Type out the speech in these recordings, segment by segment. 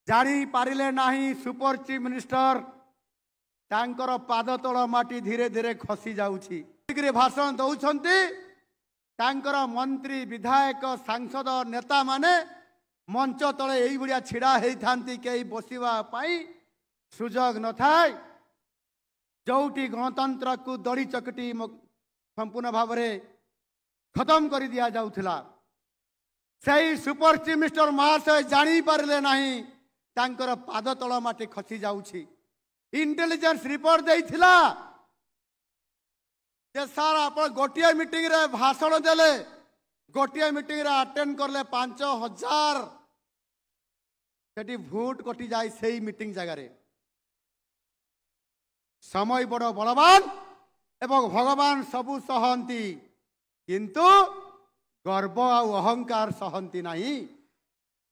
जानी पारिले नाही super chief minister तांकर पाद तल माटी धीरे धीरे खसी जाउछि भाषण दौछंती तांकर मंत्री विधायक सांसद नेता माने मंच तले एई भलिया छिड़ा हेई थांती केई बसिवा पाई सुजोग न थाय जोटी गणतंत्र को दड़ी चकटी संपूर्ण भाव में खत्म कर दिया जाउथिला सही सुपर चीफ मिनिस्टर महाशय जानी पारिले नाही तांकर पाद तल माटी खसी जाउछि इंटेलिजेंस रिपोर्ट देइथिला जे सार आप गोटे मीटिंग रे भाषण देले गोटे मीटिंग रे अटेंड करले 5000 सेठी भोट कटि जाए सही मीटिंग जगह रे समय बड़ बलवान एवं भगवान सबू सहंती किंतु गर्व आउ अहंकार सहंती नहीं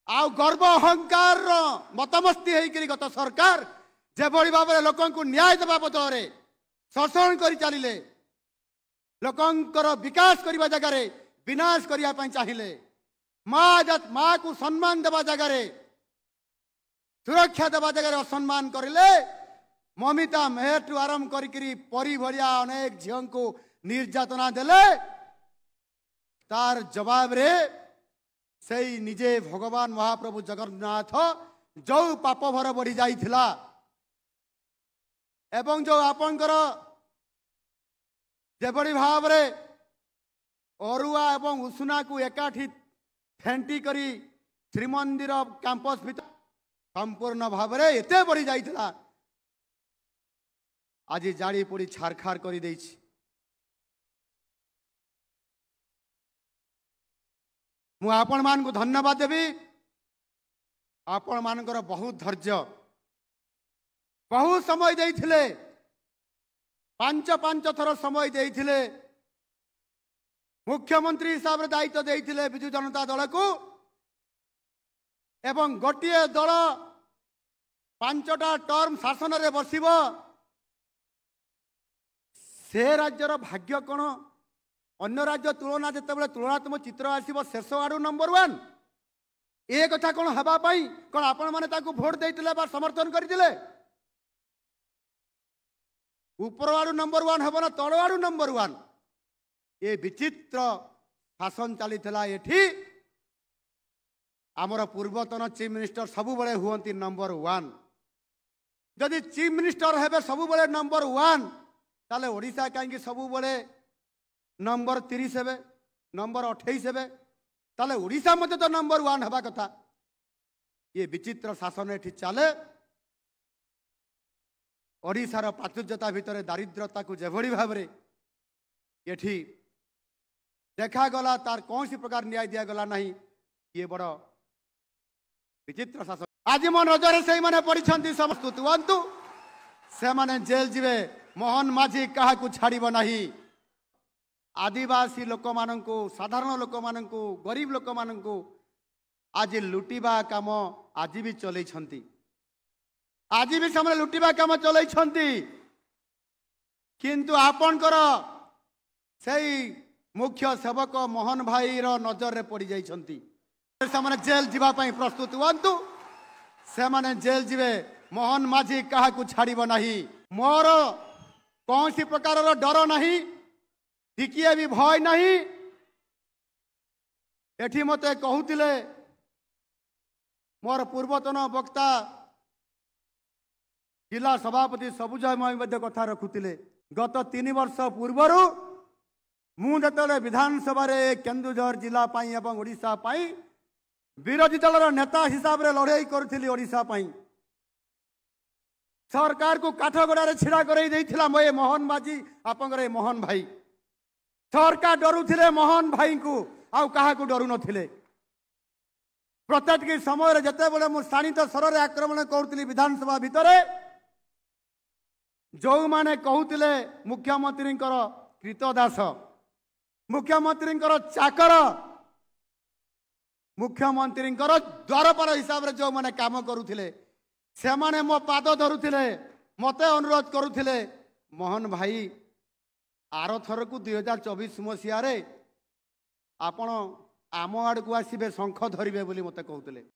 आउ गर्व अहंकार मतमस्ती होकर गत सरकार जेभली भाव में लोक न्याय देवा बदल शोषण कर चलिले लोकंकर विकास करने जगह विनाश करने चाहिए माँ को सम्मान देवा जगह सुरक्षा देवा जगह असम्मान करें ममिता मेहर आरंभ करी परी भलिया अनेक झील को निर्यातना देले तार जवाब रे सही निजे भगवान महाप्रभु जगन्नाथ जो पाप भर बढ़ी जाइथिला एवं जो आपनकर जेभली भाव रे अरुआ एवं उसुना को एकाठी फेंटी करी श्रीमंदिर कैंपस भीतर संपूर्ण भाव में एते बढ़ी जाइथिला आज जाड़ी पड़ी छारखार कर देछि मु आपण मान को धन्यवाद देवी आपण मानकर बहुत धैर्य बहुत समय देइथिले पांच थर समय देइथिले मुख्यमंत्री हिसाब रे दायित्व देइथिले बिजु जनता दल को एवं गोटे दल 5टा टर्म शासन रे बसिबो से राज्यर भाग्य कौन अन्य राज्य तुलना जिते तुलनात्मक चित्र आसो शेष आड़ नंबर 1 ए कथा कौन हाँपाई कौन आपण मैंने भोट देते समर्थन करते ऊपर आड़ नंबर 1 हम ना तल आड़ नंबर 1 ये विचित्र शासन चली एठी आमर पूर्वतन चीफ मिनिस्टर सबु बड़े हुअंती नंबर 1 जदि चीफ मिनिस्टर हेबे सबु बड़े नंबर 1 ताले ओडिशा कहीं सबु बड़े नंबर 30 हेबे नंबर 28 हेबे ताले ओडिशा मध्य तो नंबर 1 हवा कथा ये विचित्र शासन एठी चले ओडिशार प्राचुर्यता भितर दारिद्रता को जेभली भाव में एठी देखागला तार कौन सी प्रकार न्याय दिया गला नहीं ये बड़ विचित्र शासन आज मो नजर से मैंने पढ़ी समस्त तुवंतु से माने जेल जीवे मोहन माझी क्या छाड़ब नहीं आदिवासी लोक मानू साधारण लोक मानू गरीब लोक मानू आज लुटिबा काम आज भी चल आज भी से लुटिबा काम चल किंतु आपणकर से मुख्य सेवक मोहन भाई नजर में पड़ जाइछंती से जेल जीवाई प्रस्तुत हुंतु से माने जेल जीवे मोहन माझी क्या छाड़ब नहीं मोर कौन सी प्रकार डर नहीं टिकिए भी भय नहीं एठी मते कहूतिले मोर पूर्वतन वक्ता जिला सभापति सबुज मध्य कथा रखुतिले गत 3 वर्ष पूर्वर मुझे विधानसभा केन्दुझर जिला एवं ओडिशा विरोधी दलर नेता हिसाब से लड़ाई करी ओडिशा सरकार को काठगड़ा छिड़ा कर मोहन माझी आप मोहन भाई सरकार डरुले मोहन भाई को आउ क्या डरु नथिले प्रत्येक समय जिते बड़े मुझे शाणित स्वर आक्रमण करुली विधानसभा भितर जो माने कहते मुख्यमंत्री कृतदास मुख्यमंत्री चाकर मुख्यमंत्री द्वारपाल हिसाब से जो मैंने काम करुले से माने मो पाद धरुले मते अनुरोध करुले मोहन भाई आर थर को 2024 मसीह आपण आम आड़ को आसबे शंख धरवे बोली मते कहते